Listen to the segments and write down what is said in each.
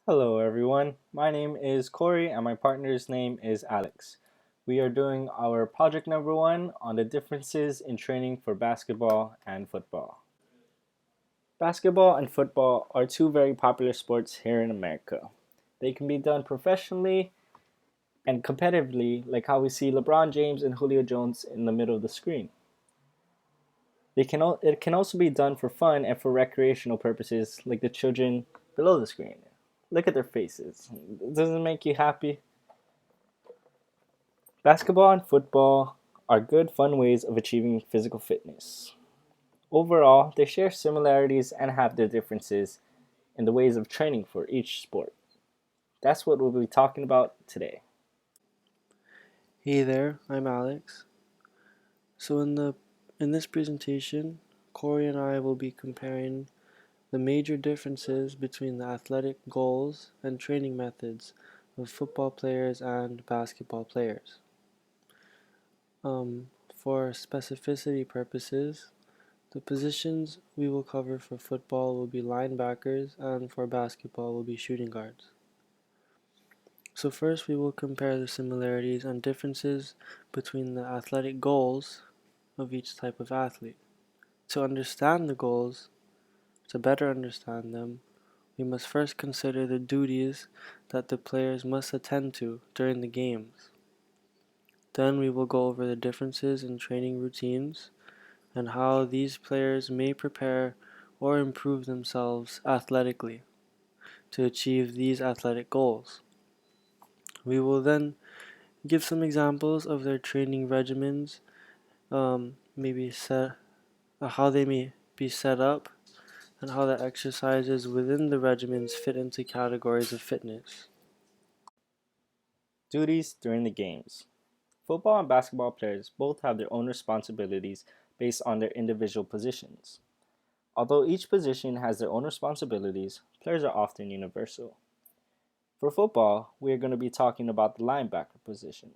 Hello, everyone. My name is Cory, and my partner's name is Alex. We are doing our project number one on the differences in training for basketball and football. Basketball and football are two very popular sports here in America. They can be done professionally and competitively, like how we see LeBron James and Julio Jones in the middle of the screen. It can also be done for fun and for recreational purposes, like the children below the screen. Look at their faces. Doesn't it make you happy? Basketball and football are good, fun ways of achieving physical fitness. Overall, they share similarities and have their differences in the ways of training for each sport. That's what we'll be talking about today. Hey there, I'm Alex. So in this presentation, Cory and I will be comparing the major differences between the athletic goals and training methods of football players and basketball players. For specificity purposes, the positions we will cover for football will be linebackers and for basketball will be shooting guards. So first we will compare the similarities and differences between the athletic goals of each type of athlete. To understand the goals, to better understand them, we must first consider the duties that the players must attend to during the games. Then we will go over the differences in training routines and how these players may prepare or improve themselves athletically to achieve these athletic goals. We will then give some examples of their training regimens, maybe how they may be set up and how the exercises within the regimens fit into categories of fitness. Duties during the games. Football and basketball players both have their own responsibilities based on their individual positions. Although each position has their own responsibilities, players are often universal. For football, we are going to be talking about the linebacker position.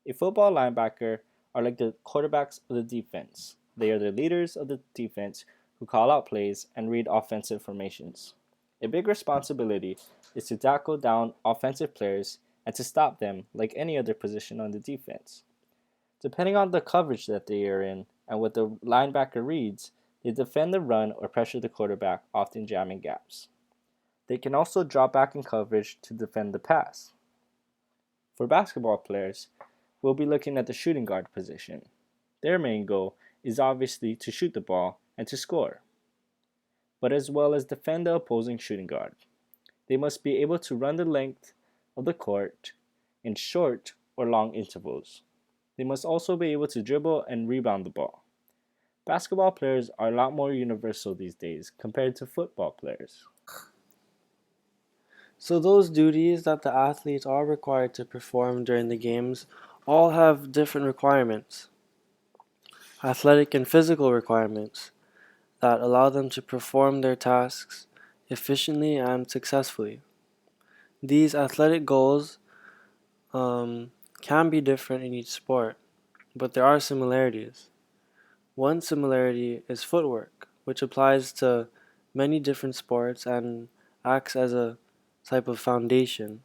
A football linebacker are like the quarterbacks of the defense. They are the leaders of the defense who call out plays and read offensive formations. A big responsibility is to tackle down offensive players and to stop them like any other position on the defense. Depending on the coverage that they are in and what the linebacker reads, they defend the run or pressure the quarterback, often jamming gaps. They can also drop back in coverage to defend the pass. For basketball players, we'll be looking at the shooting guard position. Their main goal is obviously to shoot the ball and to score, but as well as defend the opposing shooting guard. They must be able to run the length of the court in short or long intervals. They must also be able to dribble and rebound the ball. Basketball players are a lot more universal these days compared to football players. So those duties that the athletes are required to perform during the games all have different requirements, athletic and physical requirements, that allow them to perform their tasks efficiently and successfully. These athletic goals can be different in each sport, but there are similarities. One similarity is footwork, which applies to many different sports and acts as a type of foundation.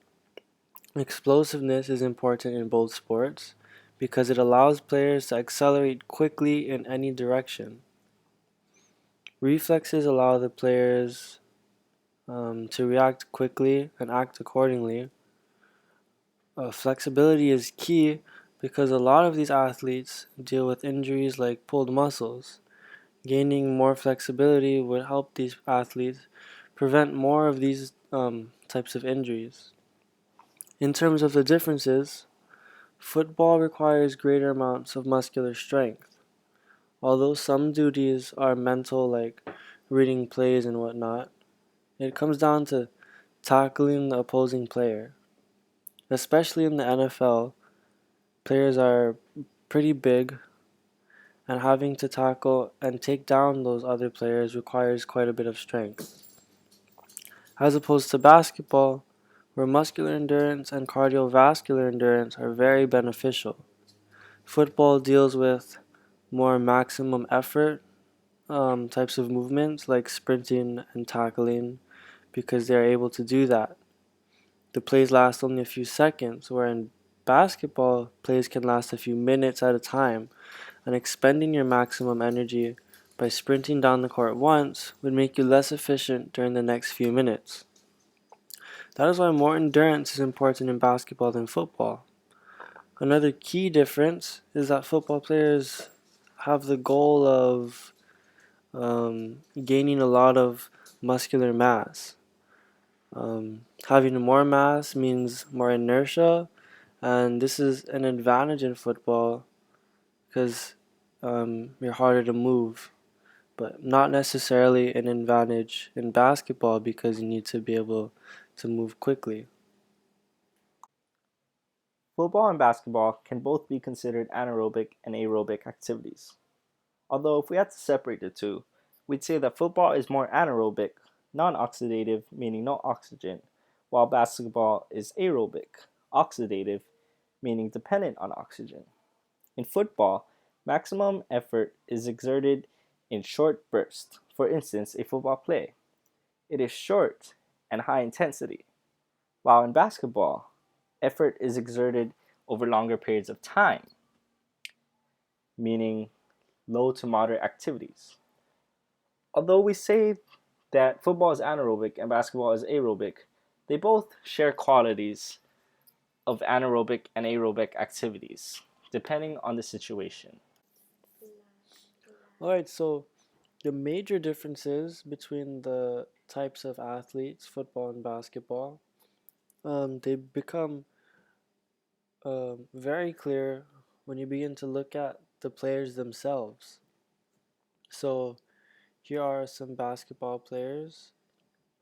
Explosiveness is important in both sports because it allows players to accelerate quickly in any direction. Reflexes allow the players to react quickly and act accordingly. Flexibility is key because a lot of these athletes deal with injuries like pulled muscles. Gaining more flexibility would help these athletes prevent more of these types of injuries. In terms of the differences, football requires greater amounts of muscular strength. Although some duties are mental, like reading plays and whatnot, it comes down to tackling the opposing player. Especially in the NFL, players are pretty big, and having to tackle and take down those other players requires quite a bit of strength. As opposed to basketball, where muscular endurance and cardiovascular endurance are very beneficial. Football deals with more maximum effort types of movements like sprinting and tackling because they're able to do that. The plays last only a few seconds, where in basketball, plays can last a few minutes at a time, and expending your maximum energy by sprinting down the court once would make you less efficient during the next few minutes. That is why more endurance is important in basketball than football. Another key difference is that football players have the goal of gaining a lot of muscular mass. Having more mass means more inertia, and this is an advantage in football because you're harder to move, but not necessarily an advantage in basketball because you need to be able to move quickly. Football and basketball can both be considered anaerobic and aerobic activities. Although, if we had to separate the two, we'd say that football is more anaerobic, non oxidative, meaning no oxygen, while basketball is aerobic, oxidative, meaning dependent on oxygen. In football, maximum effort is exerted in short bursts. For instance, a football play. It is short and high intensity, while in basketball, effort is exerted over longer periods of time, meaning low to moderate activities. Although we say that football is anaerobic and basketball is aerobic, they both share qualities of anaerobic and aerobic activities, depending on the situation. Alright, so the major differences between the types of athletes, football and basketball, they become very clear when you begin to look at the players themselves. So here are some basketball players,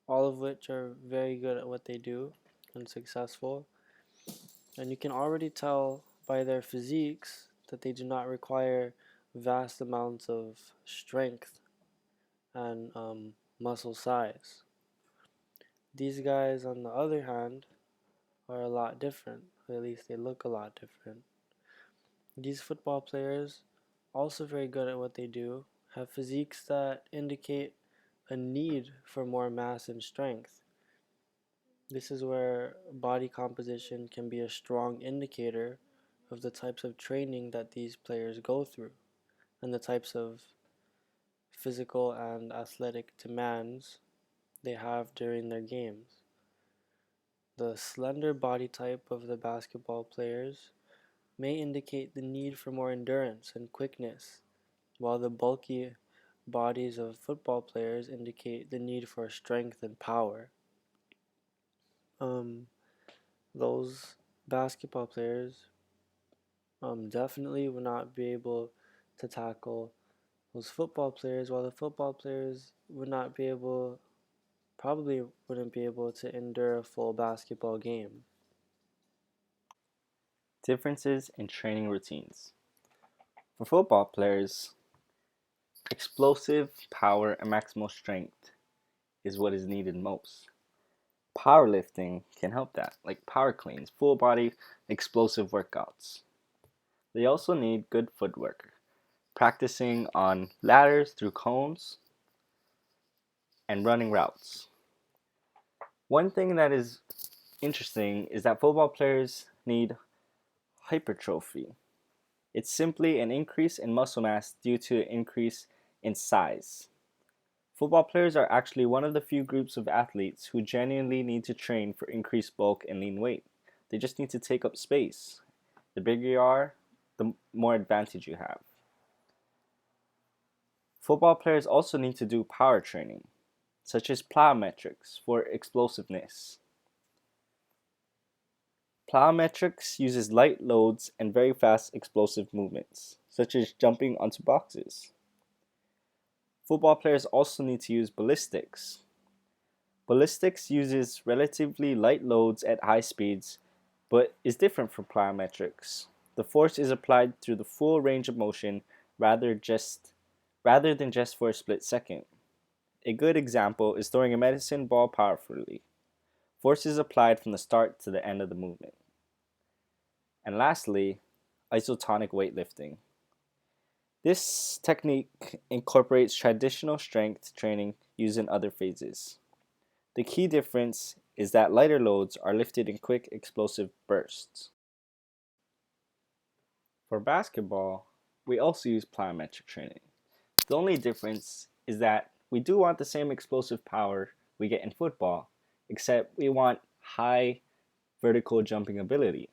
all of which are very good at what they do and successful. And you can already tell by their physiques that they do not require vast amounts of strength and muscle size. These guys, on the other hand, are a lot different, or at least they look a lot different. These football players, also very good at what they do, have physiques that indicate a need for more mass and strength. This is where body composition can be a strong indicator of the types of training that these players go through and the types of physical and athletic demands they have during their games. The slender body type of the basketball players may indicate the need for more endurance and quickness, while the bulky bodies of football players indicate the need for strength and power. Um, those basketball players definitely would not be able to tackle those football players, while the football players would not be able, probably wouldn't be able to endure a full basketball game. Differences in training routines. For football players, explosive power and maximal strength is what is needed most. Powerlifting can help that, like power cleans, full body explosive workouts. They also need good footwork, practicing on ladders through cones and running routes. One thing that is interesting is that football players need hypertrophy. It's simply an increase in muscle mass due to an increase in size. Football players are actually one of the few groups of athletes who genuinely need to train for increased bulk and lean weight. They just need to take up space. The bigger you are, the more advantage you have. Football players also need to do power training, such as plyometrics for explosiveness. Plyometrics uses light loads and very fast explosive movements, such as jumping onto boxes. Football players also need to use ballistics. Ballistics uses relatively light loads at high speeds, but is different from plyometrics. The force is applied through the full range of motion rather than just for a split second. A good example is throwing a medicine ball powerfully. Force is applied from the start to the end of the movement. And lastly, isotonic weightlifting. This technique incorporates traditional strength training used in other phases. The key difference is that lighter loads are lifted in quick, explosive bursts. For basketball, we also use plyometric training. The only difference is that we do want the same explosive power we get in football, except we want high vertical jumping ability.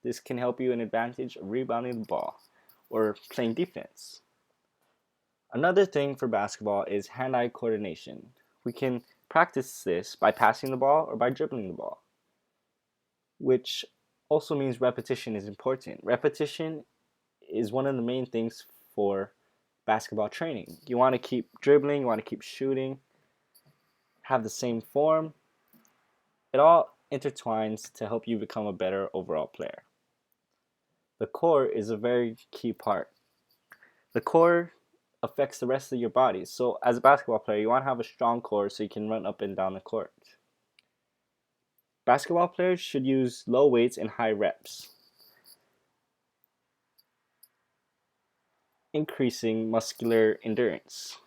This can help you an advantage of rebounding the ball or playing defense. Another thing for basketball is hand-eye coordination. We can practice this by passing the ball or by dribbling the ball, which also means repetition is important. Repetition is one of the main things for basketball training. You want to keep dribbling, you want to keep shooting, have the same form. It all intertwines to help you become a better overall player. The core is a very key part. The core affects the rest of your body. So as a basketball player, you want to have a strong core so you can run up and down the court. Basketball players should use low weights and high reps, increasing muscular endurance.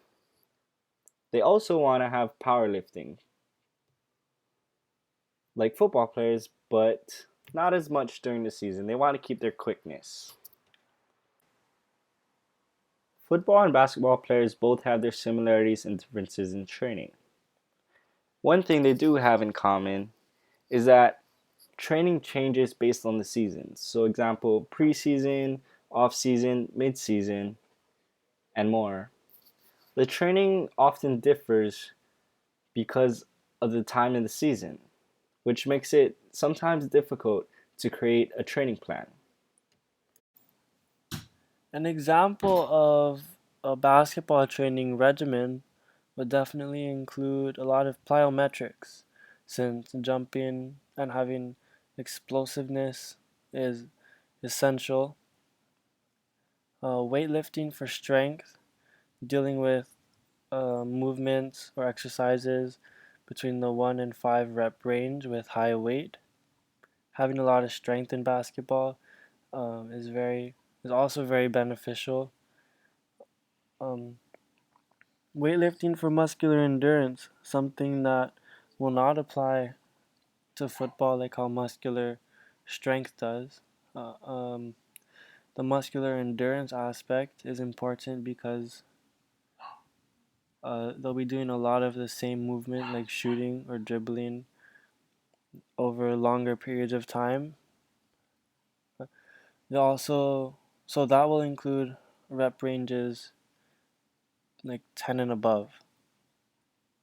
They also want to have powerlifting, like football players, but not as much during the season. They want to keep their quickness. Football and basketball players both have their similarities and differences in training. One thing they do have in common is that training changes based on the seasons. So example, preseason, off-season, mid-season, and more. The training often differs because of the time in the season, which makes it sometimes difficult to create a training plan. An example of a basketball training regimen would definitely include a lot of plyometrics, since jumping and having explosiveness is essential. Weightlifting for strength, dealing with movements or exercises between the 1 and 5 rep range with high weight. Having a lot of strength in basketball is also very beneficial. Um, Weightlifting for muscular endurance, something that will not apply to football like how muscular strength does. Uh, um, the muscular endurance aspect is important because they'll be doing a lot of the same movement like shooting or dribbling over longer periods of time. They also, so that will include rep ranges like 10 and above.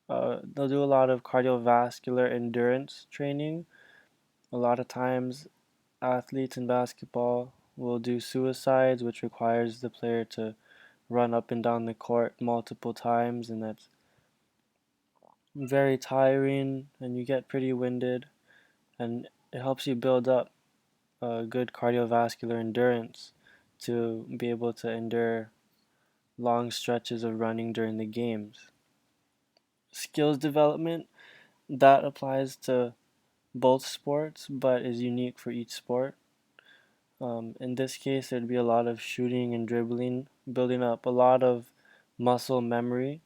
They'll do a lot of cardiovascular endurance training. A lot of times, athletes in basketball will do suicides, which requires the player to run up and down the court multiple times, and that's very tiring, and you get pretty winded, and it helps you build up a good cardiovascular endurance to be able to endure long stretches of running during the games. Skills development, that applies to both sports but is unique for each sport. In this case, there'd be a lot of shooting and dribbling, building up a lot of muscle memory,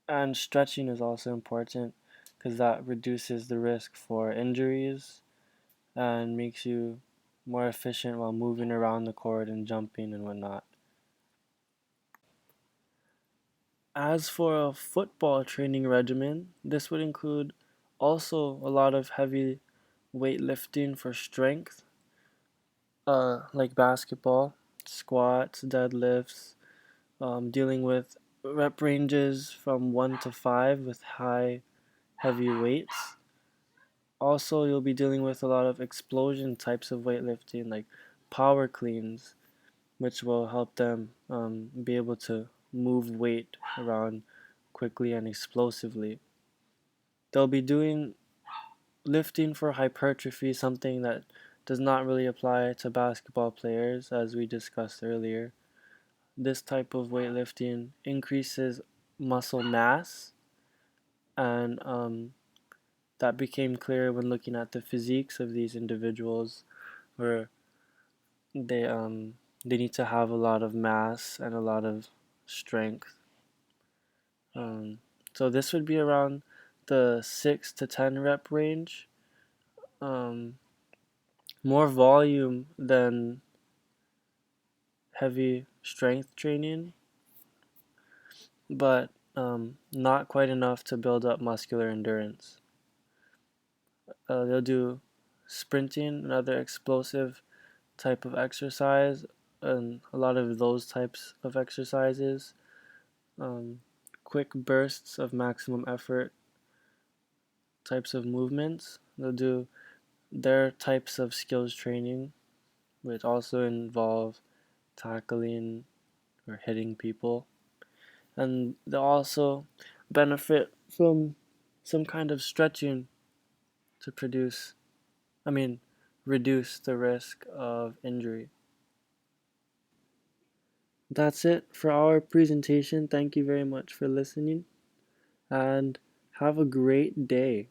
and stretching is also important because that reduces the risk for injuries and makes you more efficient while moving around the court and jumping and whatnot. As for a football training regimen, this would include also a lot of heavy weightlifting for strength, like basketball, squats, deadlifts, dealing with rep ranges from 1 to 5 with high heavy weights. Also, you'll be dealing with a lot of explosion types of weightlifting, like power cleans, which will help them be able to move weight around quickly and explosively. They'll be doing lifting for hypertrophy, something that does not really apply to basketball players, as we discussed earlier. This type of weightlifting increases muscle mass, and that became clear when looking at the physiques of these individuals, where they um, they need to have a lot of mass and a lot of strength. Um, so this would be around the 6 to 10 rep range, um, more volume than heavy strength training, but not quite enough to build up muscular endurance. They'll do sprinting, another explosive type of exercise, and a lot of those types of exercises. Quick bursts of maximum effort types of movements. They'll do their types of skills training, which also involve tackling or hitting people. And they'll also benefit from some kind of stretching to reduce the risk of injury. That's it for our presentation. Thank you very much for listening and have a great day.